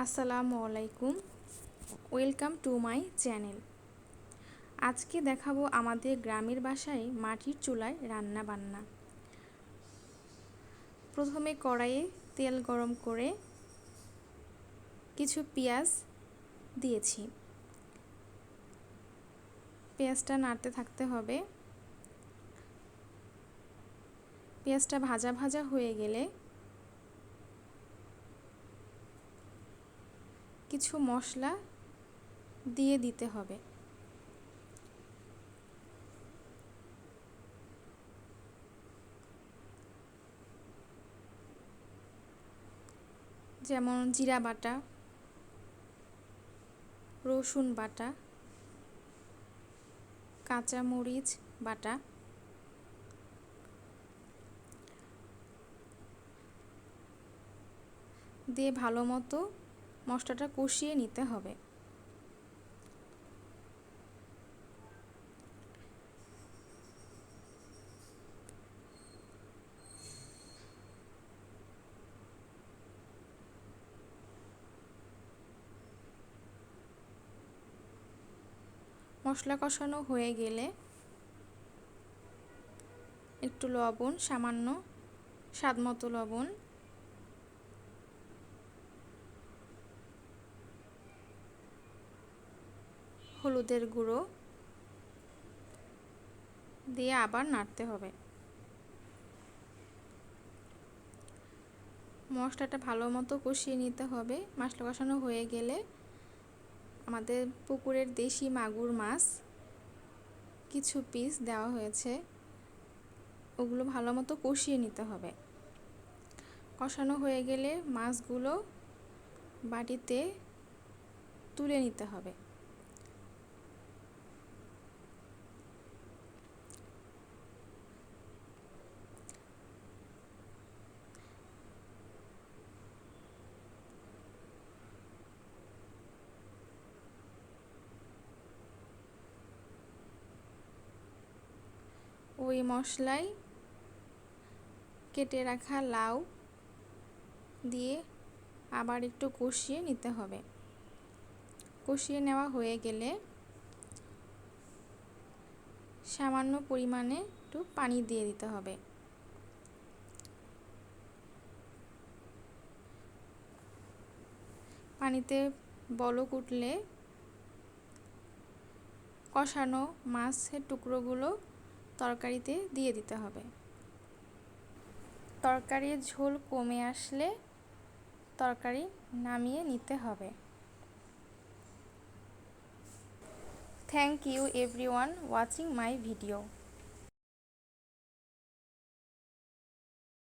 আসসালামু আলাইকুম, welcome to my channel. আজকে দেখাবো আমাদের গ্রামের বাসায় মাটির চুলায় রান্না বান্না। প্রথমে কড়াইয়ে তেল গরম করে কিছু পেঁয়াজ দিয়েছি। পেঁয়াজটা নাড়তে থাকতে হবে। পেঁয়াজটা ভাজা ভাজা হয়ে গেলে কিছু মশলা দিয়ে দিতে হবে। যেমন জিরা বাটা, রসুন বাটা, কাঁচামরিচ বাটা, দিয়ে ভালো মতো মশলাটা কষিয়ে নিতে হবে। মশলা কষানো হয়ে গেলে একটু লবণ, সামান্য স্বাদমতো লবণ, হলুদের গুঁড়ো দিয়ে আবার নাড়তে হবে। মশলাটা ভালো মতো কষিয়ে নিতে হবে। মশলা কষানো হয়ে গেলে আমাদের পুকুরের দেশি মাগুর মাছ কিছু পিস দেওয়া হয়েছে, ওগুলো ভালো মতো কষিয়ে নিতে হবে। কষানো হয়ে গেলে মাছগুলো বাটিতে তুলে নিতে হবে। ওই মশলায় কেটে রাখা লাউ দিয়ে আবার একটু কষিয়ে নিতে হবে। কষিয়ে নেওয়া হয়ে গেলে সামান্য পরিমাণে একটু পানি দিয়ে দিতে হবে। পানিতে বলক উঠলে কষানো মাছের টুকরোগুলো তরকারিতে দিয়ে দিতে হবে। তরকারির ঝোল কমে আসলে তরকারি নামিয়ে নিতে হবে। Thank you everyone watching my video.